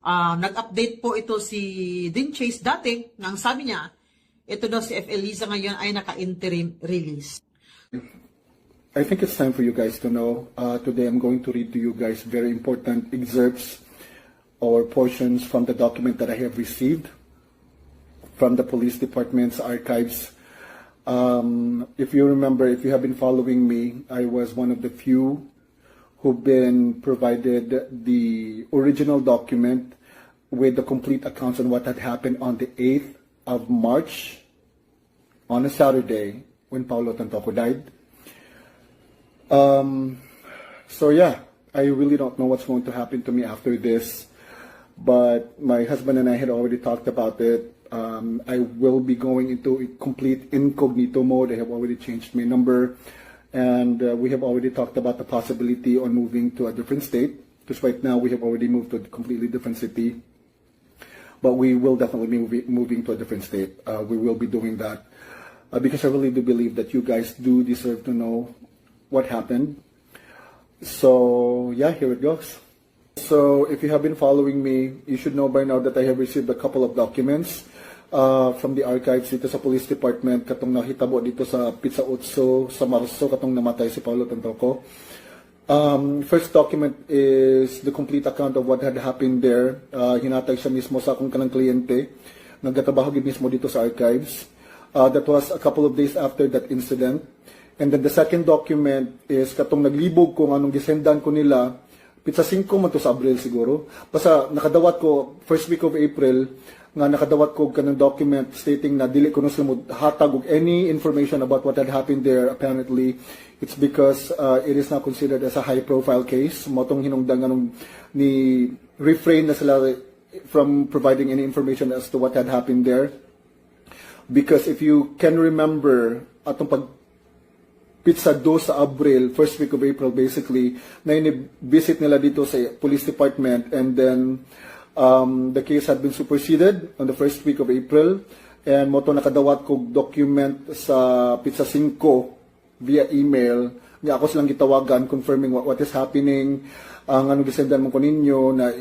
Nag-update po ito si Dean Chase dati nang sabi niya, ito daw si FL Liza ngayon ay naka-interim release. I think it's time for you guys to know. Today I'm going to read to you guys very important excerpts or portions from the document that I have received from the police department's archives. If you remember, if you have been following me, I was one of the few who've been provided the original document with the complete accounts on what had happened on the 8th of March on a Saturday when Paulo Tantoco died. So yeah, I really don't know what's going to happen to me after this, but my husband and I had already talked about it. I will be going into a complete incognito mode. I have already changed my number, and we have already talked about the possibility on moving to a different state, because right now we have already moved to a completely different city, but we will definitely be moving to a different state. We will be doing that because I really do believe that you guys do deserve to know what happened. So yeah, here it goes. So if you have been following me, you should know by now that I have received a couple of documents from the archives dito sa police department katong nahitabo dito sa Pizza Utso sa Marso katong namatay si Paulo Tantoco. First document is the complete account of what had happened there. Hinatag siya mismo sa akong kanang kliyente. Nagkatrabaho gid mismo dito sa archives. That was a couple of days after that incident. And then the second document is katong naglibog kung anong gisendan ko nila. Pizza 5 man to sa Abril siguro. Basta nakadawat ko first week of April nga nakadawat ko kanang document stating na dili ko no sila hatag og any information about what had happened there. Apparently it's because it is not considered as a high profile case. Motong hinungdan nganong ni refrain na sila from providing any information as to what had happened there. Because if you can remember atong pag Pizza 2 sa Abril, first week of April basically, na ini-visit nila dito sa police department, and then the case had been superseded on the first week of April, and moto nakadawat ko document sa Pizza 5 via email, nga ako silang gitawagan confirming what is happening, ang anong gisendan mo ko ninyo, na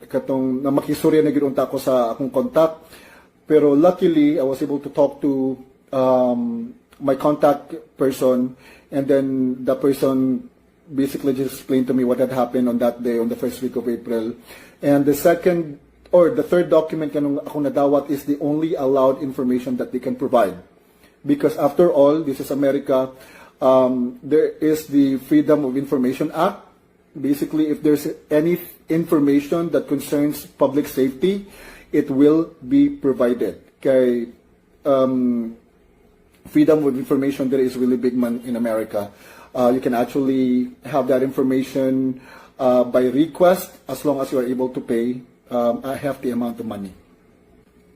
katong na makisurya na gidunta ko sa akong contact. Pero luckily, I was able to talk to my contact person, and then the person basically just explained to me what had happened on that day, on the first week of April. And the second or the third document kanong ako nadawat is the only allowed information that they can provide, because after all, this is America. There is the Freedom of Information Act. Basically, if there's any information that concerns public safety, it will be provided. Kay freedom of information there is really big man in America. You can actually have that information by request as long as you are able to pay a hefty amount of money.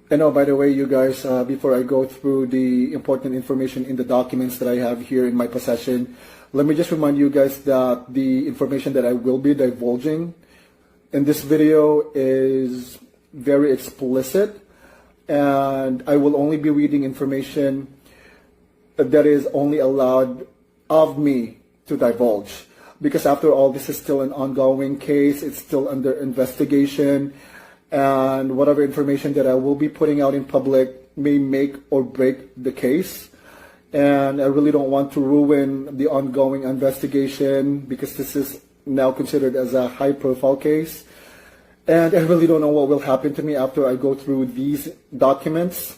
And oh, by the way, you guys, before I go through the important information in the documents that I have here in my possession, let me just remind you guys that the information that I will be divulging in this video is very explicit, and I will only be reading information that is only allowed of me to divulge, because after all, this is still an ongoing case. It's still under investigation, and whatever information that I will be putting out in public may make or break the case, and I really don't want to ruin the ongoing investigation, because this is now considered as a high profile case, and I really don't know what will happen to me after I go through these documents,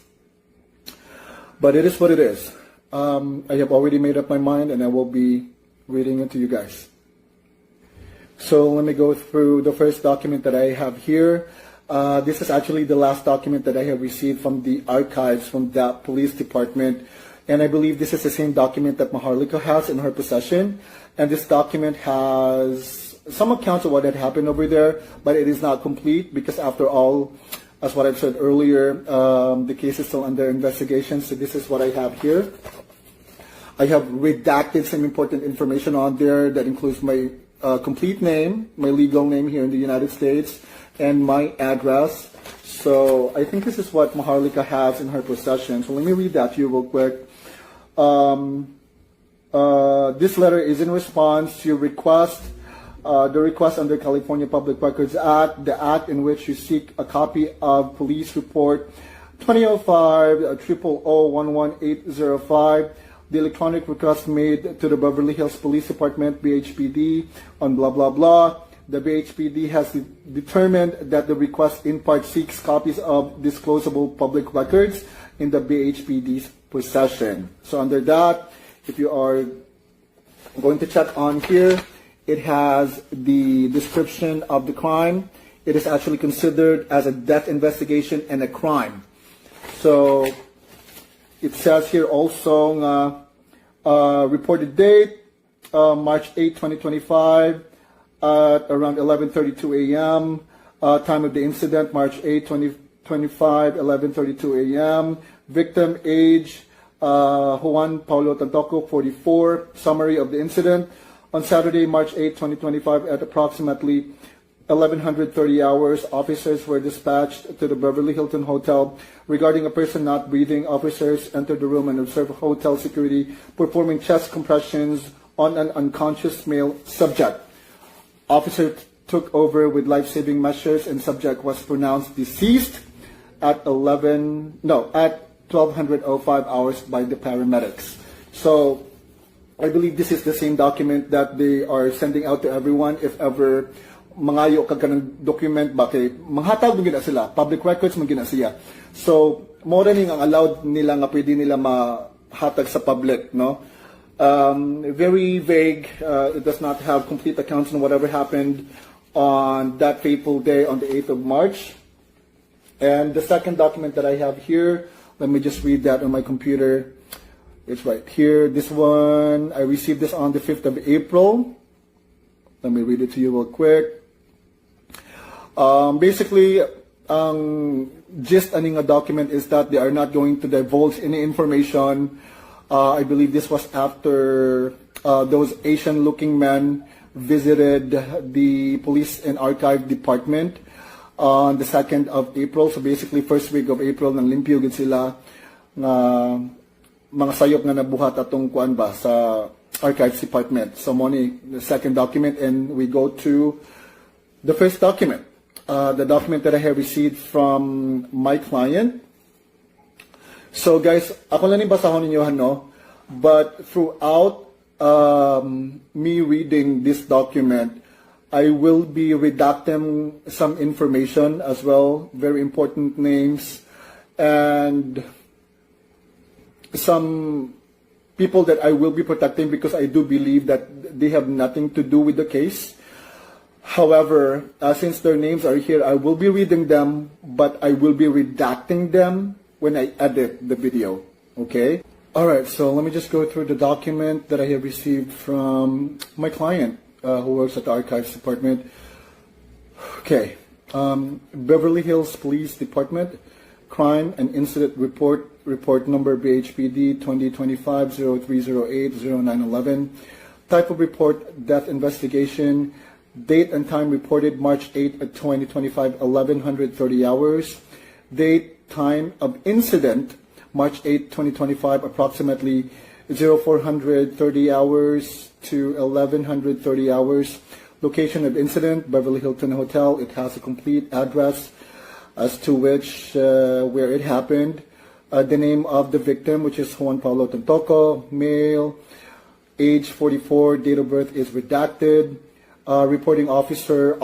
but it is what it is. I have already made up my mind, and I will be reading it to you guys. So let me go through the first document that I have here. This is actually the last document that I have received from the archives from that police department, and I believe this is the same document that Maharlika has in her possession. And this document has some accounts of what had happened over there, but it is not complete, because after all, as what I've said earlier, the case is still under investigation. So this is what I have here. I have redacted some important information on there that includes my complete name, my legal name here in the United States, and my address. So I think this is what Maharlika has in her possession. So let me read that to you real quick. This letter is in response to your request The request under California Public Records Act, the act in which you seek a copy of police report 2005-000-11805, the electronic request made to the Beverly Hills Police Department, BHPD, on blah, blah, blah. The BHPD has determined that the request in part seeks copies of disclosable public records in the BHPD's possession. So under that, if you are going to check on here, it has the description of the crime. It is actually considered as a death investigation and a crime. So it says here also reported date, March 8, 2025, at around 11:32 a.m. Time of the incident, March 8, 2025, 11:32 a.m. Victim age, Juan Paulo Tantoco, 44. Summary of the incident. On Saturday, March 8, 2025, at approximately 11:30 hours, officers were dispatched to the Beverly Hilton Hotel regarding a person not breathing. Officers entered the room and observed hotel security performing chest compressions on an unconscious male subject. Officer took over with life-saving measures and subject was pronounced deceased at 12:05 hours by the paramedics. So I believe this is the same document that they are sending out to everyone if ever mangayo ka ng document ba kay manghatag mo gina sila, public records mo gina siya. So mo rin ang allowed nila nga pwede nila mahatag sa public, no? Very vague. It does not have complete accounts on whatever happened on that fateful day on the 8th of March. And the second document that I have here, let me just read that on my computer. It's right here. This one, I received this on the 5th of April. Let me read it to you real quick. Basically, gist aning a document is that they are not going to divulge any information. I believe this was after those Asian-looking men visited the Police and Archive Department on the 2nd of April. So basically, first week of April, nang limpyo gid sila nga mga sayop nga nabuhat atong kuan ba sa Archives Department. So money, the second document, and we go to the first document. The document that I have received from my client. So guys, ako lang yung basahon ninyo, no? But throughout me reading this document, I will be redacting some information as well, very important names, and some people that I will be protecting because I do believe that they have nothing to do with the case. However, since their names are here, I will be reading them, but I will be redacting them when I edit the video, okay? Alright, so let me just go through the document that I have received from my client who works at the Archives Department. Okay, Beverly Hills Police Department, Crime and Incident Report, report number BHPD 2025-0308-0911, type of report, death investigation, date and time reported March 8, 2025, 11:30 hours, date, time of incident, March 8, 2025, approximately 0430 hours to 1130 hours. Location of incident, Beverly Hilton Hotel. It has a complete address as to which, where it happened. The name of the victim, which is Juan Paulo Tantoco, male, age 44, date of birth is redacted. Reporting officer,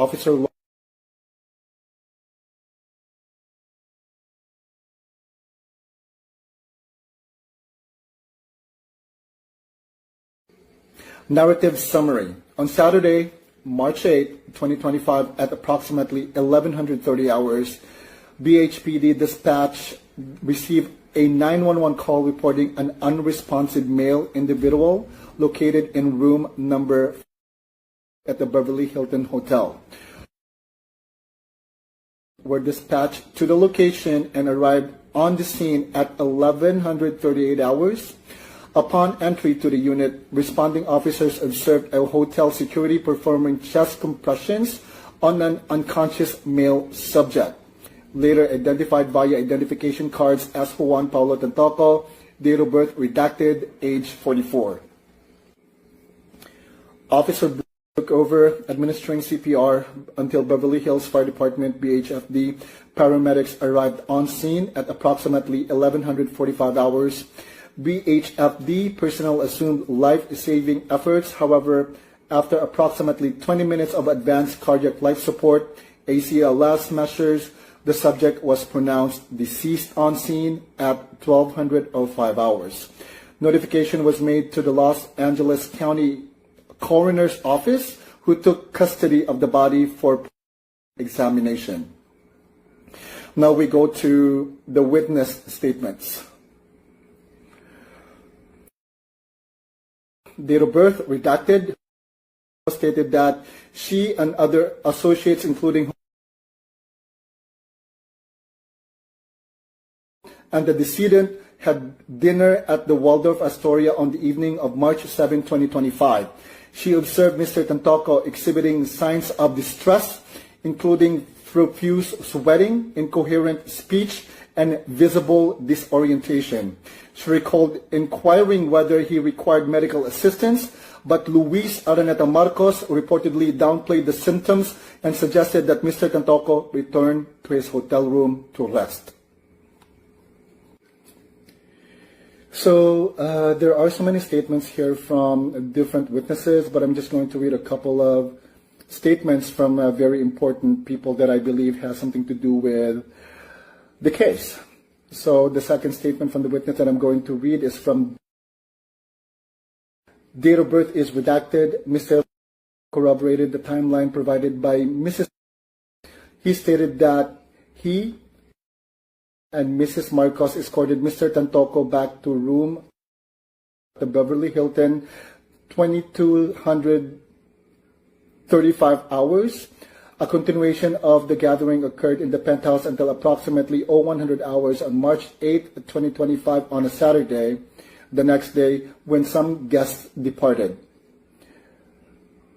narrative summary. On Saturday, March 8, 2025, at approximately 1130 hours, BHPD dispatch received a 911 call reporting an unresponsive male individual located in room number at the Beverly Hilton Hotel. Were dispatched to the location and arrived on the scene at 1138 hours. Upon entry to the unit, responding officers observed a hotel security performing chest compressions on an unconscious male subject, later identified via identification cards as Juan Paulo Tantoco, date of birth redacted, age 44. Officer took over administering CPR until Beverly Hills Fire Department BHFD paramedics arrived on scene at approximately 1145 hours. BHFD personnel assumed life-saving efforts. However, after approximately 20 minutes of advanced cardiac life support, ACLS measures, the subject was pronounced deceased on scene at 1205 hours. Notification was made to the Los Angeles County Coroner's Office, who took custody of the body for examination. Now we go to the witness statements. Date of birth redacted. Stated that she and other associates, including and the decedent, had dinner at the Waldorf Astoria on the evening of March 7, 2025. She observed Mr. Tantoco exhibiting signs of distress, including profuse sweating, incoherent speech, and visible disorientation. She recalled inquiring whether he required medical assistance, but Luis Araneta Marcos reportedly downplayed the symptoms and suggested that Mr. Tantoco return to his hotel room to rest. So there are so many statements here from different witnesses, but I'm just going to read a couple of statements from very important people that I believe has something to do with the case. So the second statement from the witness that I'm going to read is from date of birth is redacted. Mr. corroborated the timeline provided by Mrs. He stated that he and Mrs. Marcos escorted Mr. Tantoco back to room at the Beverly Hilton 2235 hours. A continuation of the gathering occurred in the penthouse until approximately 0100 hours on March 8, 2025 on a Saturday, the next day, when some guests departed.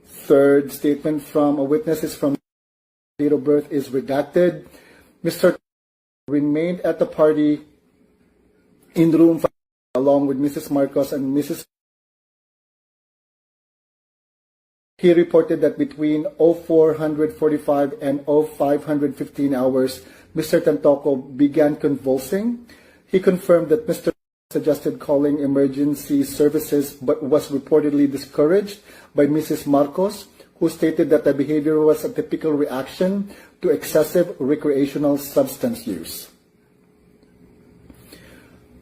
Third statement from a witness is from date of birth is redacted. Mr. remained at the party in room 5 along with Mrs. Marcos and Mrs. He reported that between 0445 and 0515 hours, Mr. Tantoco began convulsing. He confirmed that Mr. suggested calling emergency services but was reportedly discouraged by Mrs. Marcos, who stated that the behavior was a typical reaction to excessive recreational substance use.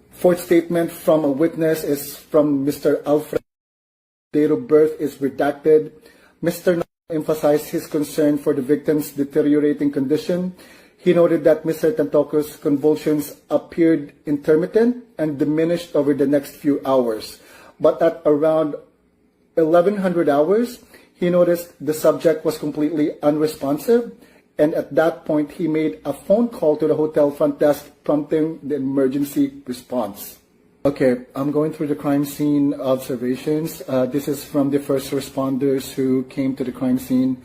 Fourth statement from a witness is from Mr. Alfred. Date of birth is redacted. Mr. emphasized his concern for the victim's deteriorating condition. He noted that Mr. Tantoco's convulsions appeared intermittent and diminished over the next few hours. But at around 1100 hours, he noticed the subject was completely unresponsive, and at that point he made a phone call to the hotel front desk, prompting the emergency response. Okay, I'm going through the crime scene observations. This is from the first responders who came to the crime scene.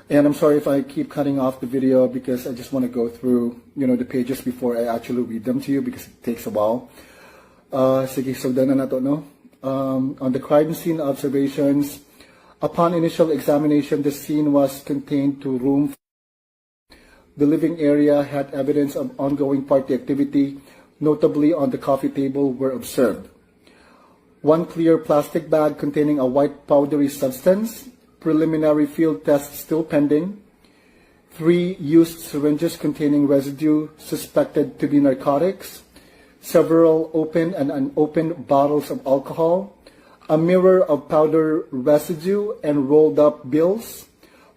And I'm sorry if I keep cutting off the video because I just want to go through, the pages before I actually read them to you because it takes a while. Sige, so done na to, no? On the crime scene observations, upon initial examination, the scene was contained to room. The living area had evidence of ongoing party activity, notably on the coffee table, were observed. One clear plastic bag containing a white powdery substance, preliminary field tests still pending. 3 used syringes containing residue suspected to be narcotics. Several open and unopened bottles of alcohol. A mirror of powder residue and rolled up bills.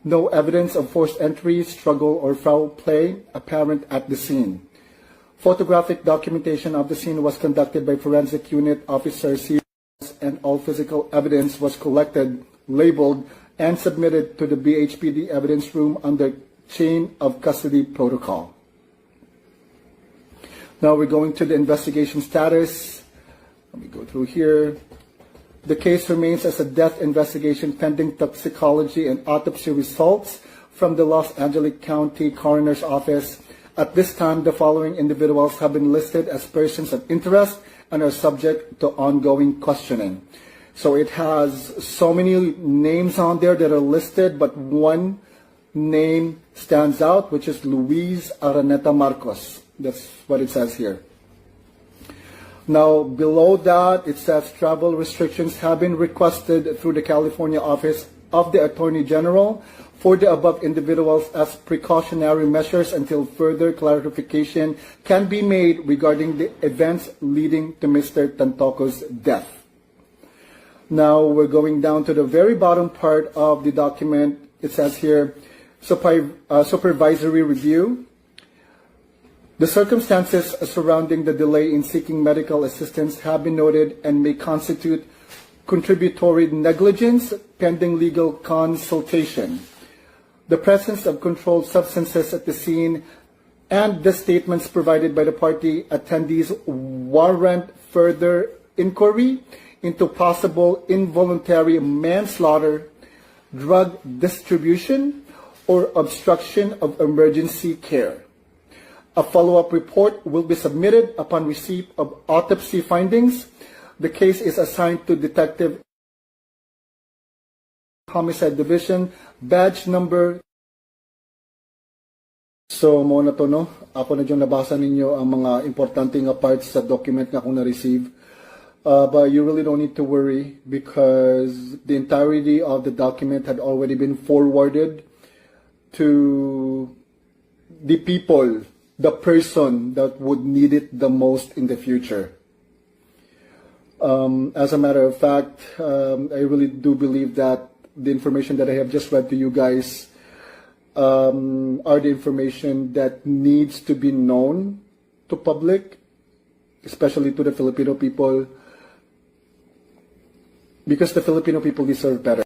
No evidence of forced entry, struggle, or foul play apparent at the scene. Photographic documentation of the scene was conducted by Forensic Unit Officer C, and all physical evidence was collected, labeled, and submitted to the BHPD evidence room under chain of custody protocol. Now we're going to the investigation status. Let me go through here. The case remains as a death investigation pending toxicology and autopsy results from the Los Angeles County Coroner's Office. At this time, the following individuals have been listed as persons of interest and are subject to ongoing questioning. So it has so many names on there that are listed, but one name stands out, which is Luis Araneta Marcos. That's what it says here. Now, below that, it says travel restrictions have been requested through the California Office of the Attorney General for the above individuals as precautionary measures until further clarification can be made regarding the events leading to Mr. Tantoco's death. Now, we're going down to the very bottom part of the document. It says here, supervisory review. The circumstances surrounding the delay in seeking medical assistance have been noted and may constitute contributory negligence pending legal consultation. The presence of controlled substances at the scene and the statements provided by the party attendees warrant further inquiry into possible involuntary manslaughter, drug distribution, or obstruction of emergency care. A follow-up report will be submitted upon receipt of autopsy findings. The case is assigned to Detective Homicide Division, badge number. So, mo na to, no? Ako na dyan nabasa ninyo ang mga importante nga parts sa document nga akong na-receive. But you really don't need to worry because the entirety of the document had already been forwarded to the people, the person that would need it the most in the future. As a matter of fact, I really do believe that the information that I have just read to you guys are the information that needs to be known to public, especially to the Filipino people, because the Filipino people deserve better.